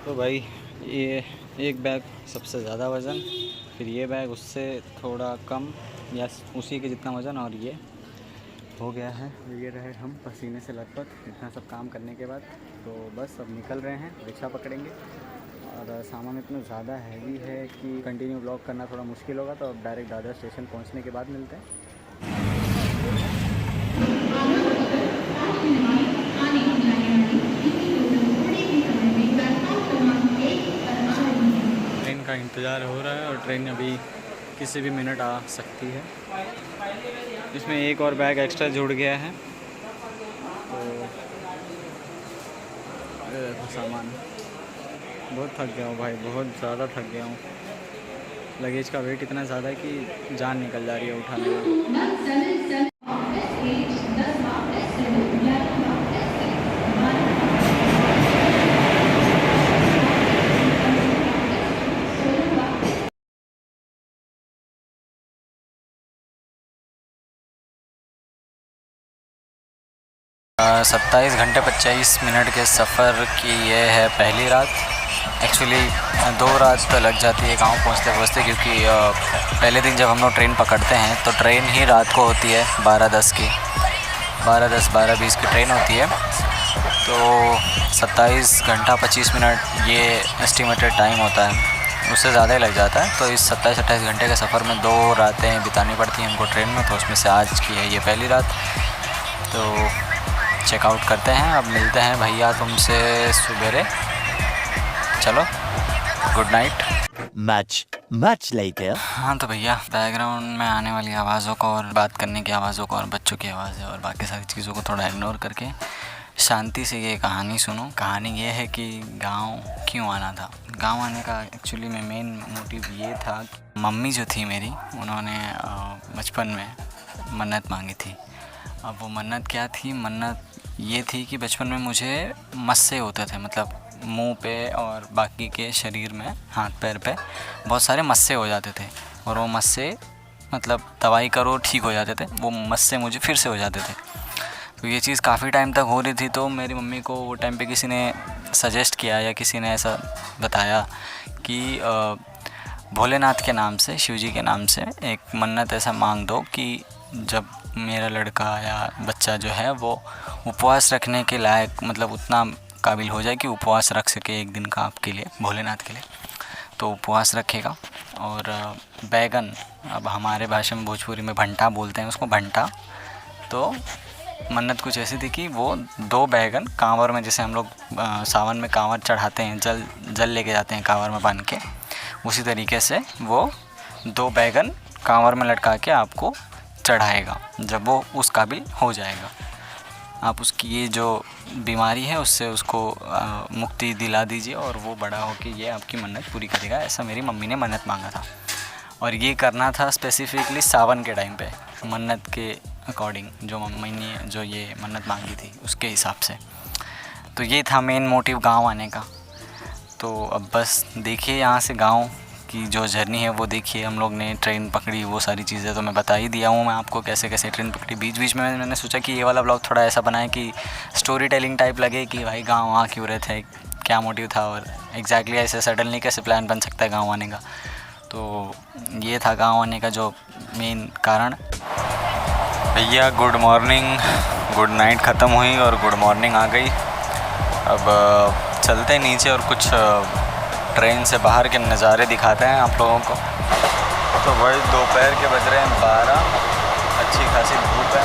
तो भाई ये एक बैग सबसे ज़्यादा वज़न, फिर ये बैग उससे थोड़ा कम या उसी के जितना वज़न, और ये हो गया है। ये रहे हम पसीने से लथपथ इतना सब काम करने के बाद। तो बस अब निकल रहे हैं, रिक्शा पकड़ेंगे। और सामान इतना ज़्यादा हैवी है कि कंटिन्यू ब्लॉग करना थोड़ा मुश्किल होगा, तो अब डायरेक्ट दादर स्टेशन पहुंचने के बाद मिलते हैं। ट्रेन का इंतज़ार हो रहा है और ट्रेन अभी किसी भी मिनट आ सकती है। इसमें एक और बैग एक्स्ट्रा जुड़ गया है, तो ये देखो सामान। बहुत थक गया हूँ भाई, बहुत ज़्यादा थक गया हूँ। लगेज का वेट इतना ज़्यादा है कि जान निकल जा रही है उठाने में। 27 घंटे 25 मिनट के सफ़र की ये है पहली रात। एक्चुअली 2 रात तो लग जाती है गांव पहुंचते पहुंचते, क्योंकि पहले दिन जब हम लोग ट्रेन पकड़ते हैं तो ट्रेन ही रात को होती है 12:10 की, 12:10 12:20 की ट्रेन होती है। तो 27 घंटा 25 मिनट ये एस्टिमेटेड टाइम होता है, उससे ज़्यादा ही लग जाता है। तो इस 27-28 घंटे के सफ़र में 2 रातें बितानी पड़ती हैं हमको ट्रेन में, तो उसमें से आज की है ये पहली रात। तो चेकआउट करते हैं, अब मिलते हैं भैया तुमसे सुबेरे। चलो, गुड नाइट। Much later. हाँ तो भैया, बैकग्राउंड में आने वाली आवाज़ों को और बात करने की आवाज़ों को और बच्चों की आवाज़ें और बाकी सारी चीज़ों को थोड़ा इग्नोर करके शांति से ये कहानी सुनो। कहानी ये है कि गांव क्यों आना था। गांव आने का एक्चुअली में मेन मोटिव ये था कि मम्मी जो थी मेरी, उन्होंने बचपन में मन्नत मांगी थी। अब वो मन्नत क्या थी? मन्नत ये थी कि बचपन में मुझे मस्से होते थे, मतलब मुंह पे और बाकी के शरीर में, हाथ पैर पे बहुत सारे मस्से हो जाते थे। और वो मस्से मतलब दवाई करो ठीक हो जाते थे, वो मस्से मुझे फिर से हो जाते थे। तो ये चीज़ काफ़ी टाइम तक हो रही थी। तो मेरी मम्मी को वो टाइम पे किसी ने सजेस्ट किया या किसी ने ऐसा बताया कि भोलेनाथ के नाम से, शिव जी के नाम से एक मन्नत ऐसा मांग दो कि जब मेरा लड़का या बच्चा जो है वो उपवास रखने के लायक, मतलब उतना काबिल हो जाए कि उपवास रख सके एक दिन का आपके लिए, भोलेनाथ के लिए, तो उपवास रखेगा। और बैगन, अब हमारे भाषा में भोजपुरी में भंटा बोलते हैं उसको, भंटा। तो मन्नत कुछ ऐसी थी कि वो 2 बैगन कांवर में, जैसे हम लोग सावन में कांवर चढ़ाते हैं, जल लेके जाते हैं कांवर में बांध के, उसी तरीके से वो 2 बैगन कांवर में लटका के आपको चढ़ाएगा जब वो उस काबिल हो जाएगा। आप उसकी ये जो बीमारी है उससे उसको मुक्ति दिला दीजिए और वो बड़ा हो के ये आपकी मन्नत पूरी करेगा। ऐसा मेरी मम्मी ने मन्नत मांगा था, और ये करना था स्पेसिफिकली सावन के टाइम पे, मन्नत के अकॉर्डिंग जो मम्मी ने जो ये मन्नत मांगी थी उसके हिसाब से। तो ये था मेन मोटिव गांव आने का। तो अब बस देखिए यहाँ से गांव की जो जर्नी है वो देखिए। हम लोग ने ट्रेन पकड़ी, वो सारी चीज़ें तो मैं बता ही दिया हूँ मैं आपको, कैसे कैसे ट्रेन पकड़ी। बीच बीच में मैंने सोचा कि ये वाला ब्लॉग थोड़ा ऐसा बनाए कि स्टोरी टेलिंग टाइप लगे कि भाई गांव आ क्यों रहे थे, क्या मोटिव था, और एग्जैक्टली ऐसे सडनली कैसे प्लान बन सकता है गाँव आने का। तो ये था गाँव आने का जो मेन कारण। भैया गुड मॉर्निंग, गुड नाइट ख़त्म हुई और गुड मॉर्निंग आ गई। अब चलते नीचे और कुछ ट्रेन से बाहर के नज़ारे दिखाते हैं आप लोगों को। तो वही दोपहर के बज रहे हैं 12, अच्छी खासी धूप है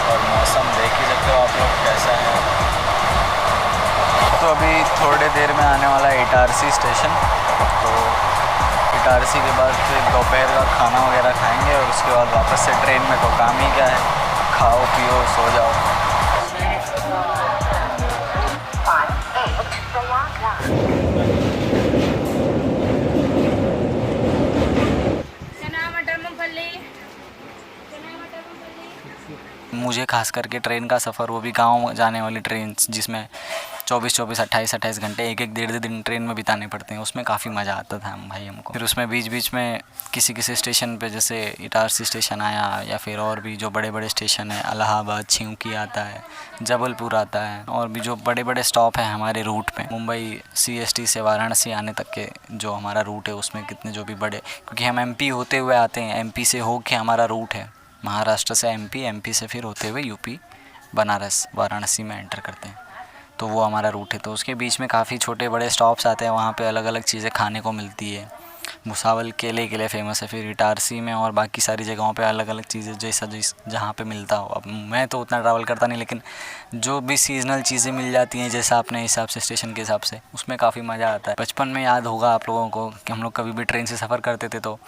और मौसम देख ही सकते हो आप लोग कैसा है। तो अभी थोड़ी देर में आने वाला है इटारसी स्टेशन। तो इटारसी के बाद फिर दोपहर का खाना वगैरह खाएंगे और उसके बाद वापस से ट्रेन में। तो काम ही क्या है, खाओ पियो सो जाओ। मुझे खास करके ट्रेन का सफ़र, वो भी गांव जाने वाली ट्रेन जिसमें 24-24, 28-28 घंटे, एक एक 1.5 दिन ट्रेन में बिताने पड़ते हैं। उसमें काफ़ी मज़ा आता था भाई हमको। फिर उसमें बीच बीच में किसी किसी स्टेशन पे, जैसे इटारसी स्टेशन आया, या फिर और भी जो बड़े बड़े स्टेशन हैं, इलाहाबाद, छिंकी आता है, जबलपुर आता है, और भी जो बड़े बड़े स्टॉप हैं हमारे रूट पे, मुंबई CST से वाराणसी आने तक के जो हमारा रूट है उसमें कितने जो भी बड़े, क्योंकि हम MP होते हुए आते हैं, MP से हो के हमारा रूट है, महाराष्ट्र से MP से फिर होते हुए UP बनारस वाराणसी में एंटर करते हैं, तो वो हमारा रूट है। तो उसके बीच में काफ़ी छोटे बड़े स्टॉप्स आते हैं, वहाँ पे अलग अलग चीज़ें खाने को मिलती है। भुसावल केले के लिए फ़ेमस है, फिर इटारसी में और बाकी सारी जगहों पे अलग अलग चीज़ें जैसा जहाँ पे मिलता हो। अब मैं तो उतना ट्रैवल करता नहीं, लेकिन जो भी सीजनल चीज़ें मिल जाती हैं जैसा अपने हिसाब से, स्टेशन के हिसाब से, उसमें काफ़ी मज़ा आता है। बचपन में याद होगा आप लोगों को कि हम लोग कभी भी ट्रेन से सफ़र करते थे तो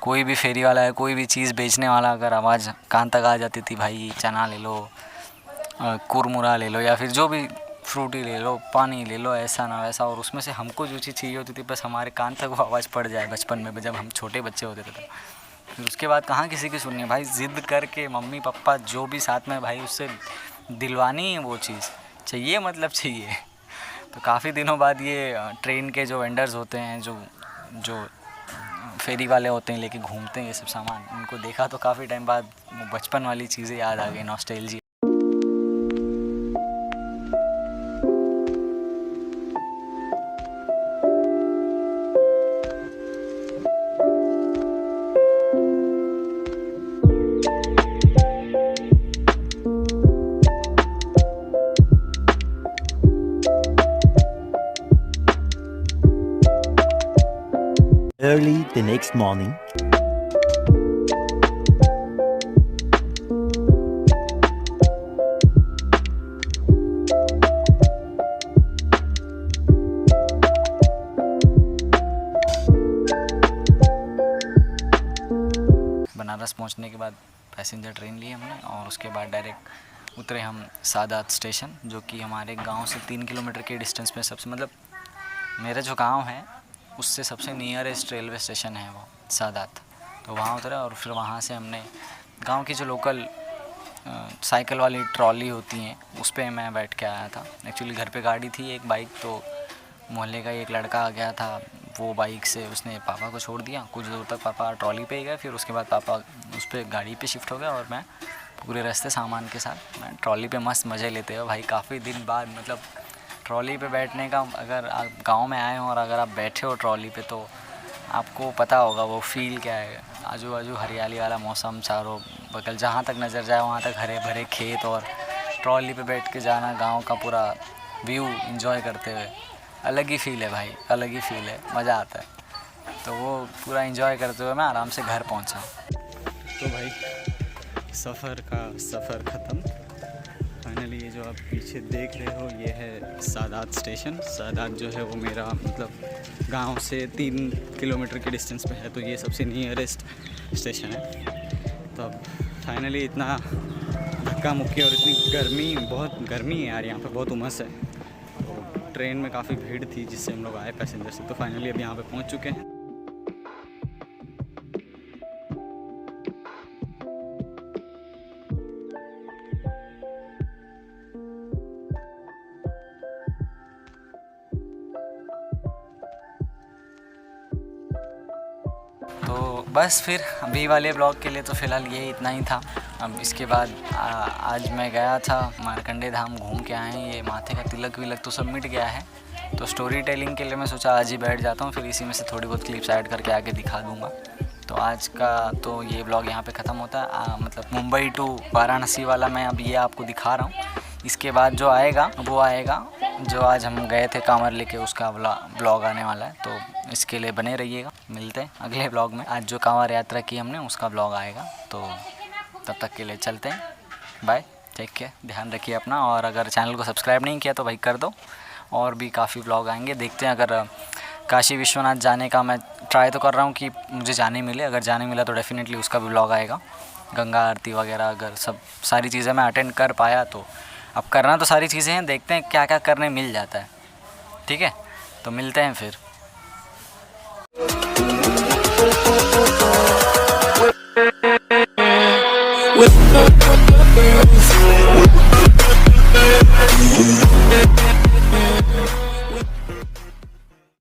कोई भी फेरी वाला है, कोई भी चीज़ बेचने वाला अगर आवाज़ कान तक आ जाती थी, भाई चना ले लो, कुरमुरा ले लो, या फिर जो भी फ्रूटी ले लो, पानी ले लो, ऐसा ना वैसा, और उसमें से हमको जो चीज़ चाहिए होती थी बस हमारे कान तक वो आवाज़ पड़ जाए बचपन में, जब हम छोटे बच्चे होते थे तो। फिर उसके बाद कहाँ किसी की सुननी है भाई, ज़िद करके मम्मी पापा जो भी साथ में भाई उससे दिलवानी है वो चीज़, चाहिए मतलब चाहिए। तो काफ़ी दिनों बाद ये ट्रेन के जो वेंडर्स होते हैं, जो फेरी वाले होते हैं, लेके घूमते हैं ये सब सामान, उनको देखा तो काफ़ी टाइम बाद वो बचपन वाली चीज़ें याद आ गई, nostalgia. Early the next morning. Banaras पहुंचने के बाद पैसेंजर ट्रेन ली हमने, और उसके बाद डायरेक्ट उतरे हम सादात स्टेशन, जो कि हमारे गांव से 3 किलोमीटर के डिस्टेंस पे सबसे, मतलब मेरा जो गांव है उससे सबसे नियरेस्ट रेलवे स्टेशन है वो सादात। तो वहाँ उतरे, और फिर वहाँ से हमने गांव की जो लोकल साइकिल वाली ट्रॉली होती हैं उस पर मैं बैठ के आया था। एक्चुअली घर पे गाड़ी थी एक बाइक, तो मोहल्ले का एक लड़का आ गया था, वो बाइक से उसने पापा को छोड़ दिया, कुछ दूर तक पापा ट्रॉली पे ही गए, फिर उसके बाद पापा उस पर गाड़ी पे शिफ्ट हो गया, और मैं पूरे रास्ते सामान के साथ मैं ट्रॉली पे मस्त मज़े लेते हुए भाई, काफ़ी दिन बाद मतलब ट्रॉली पे बैठने का, अगर आप गांव में आए हो और अगर आप बैठे हो ट्रॉली पे तो आपको पता होगा वो फील क्या है। आजू बाजू हरियाली वाला मौसम, चारों बगल जहाँ तक नज़र जाए वहाँ तक हरे भरे खेत, और ट्रॉली पे बैठ के जाना, गांव का पूरा व्यू एंजॉय करते हुए, अलग ही फील है भाई, अलग ही फील है, मज़ा आता है। तो वो पूरा एंजॉय करते हुए मैं आराम से घर पहुंचा। तो भाई सफ़र ख़त्म। फाइनली ये जो आप पीछे देख रहे हो ये है सादात स्टेशन। सादात जो है वो मेरा मतलब गांव से 3 किलोमीटर के डिस्टेंस पे है, तो ये सबसे नियरेस्ट स्टेशन है। तो अब फाइनली इतना धक्का मुक्की और इतनी गर्मी, बहुत गर्मी है यार, यहाँ पे बहुत उमस है। तो ट्रेन में काफ़ी भीड़ थी जिससे हम लोग आए पैसेंजर से, तो फाइनली अब यहाँ पे पहुँच चुके हैं। तो बस फिर अभी वाले ब्लॉग के लिए तो फ़िलहाल ये इतना ही था। अब इसके बाद आज मैं गया था मार्कंडे धाम, घूम के आए हैं। ये माथे का तिलक विलक तो सब मिट गया है, तो स्टोरी टेलिंग के लिए मैं सोचा आज ही बैठ जाता हूँ, फिर इसी में से थोड़ी बहुत क्लिप्स ऐड करके आगे दिखा दूँगा। तो आज का तो ये ब्लॉग यहाँ पे ख़त्म होता है। मतलब मुंबई टू वाराणसी वाला मैं अब ये आपको दिखा रहा हूँ। इसके बाद जो आएगा वो आएगा जो आज हम गए थे कांवर लेके, उसका ब्लॉग आने वाला है, तो इसके लिए बने रहिएगा। मिलते हैं अगले ब्लॉग में। आज जो कांवर यात्रा की हमने उसका ब्लॉग आएगा, तो तब तक के लिए चलते हैं। बाय, टेक केयर, ध्यान रखिए अपना। और अगर चैनल को सब्सक्राइब नहीं किया तो भाई कर दो, और भी काफ़ी ब्लॉग आएंगे। देखते हैं, अगर काशी विश्वनाथ जाने का मैं ट्राई तो कर रहा हूँ कि मुझे जाने मिले, अगर जाने मिला तो डेफिनेटली उसका भी ब्लॉग आएगा। गंगा आरती वगैरह अगर सब सारी चीज़ें मैं अटेंड कर पाया तो, अब करना तो सारी चीज़ें हैं, देखते हैं क्या क्या करने मिल जाता है। ठीक है, तो मिलते हैं फिर।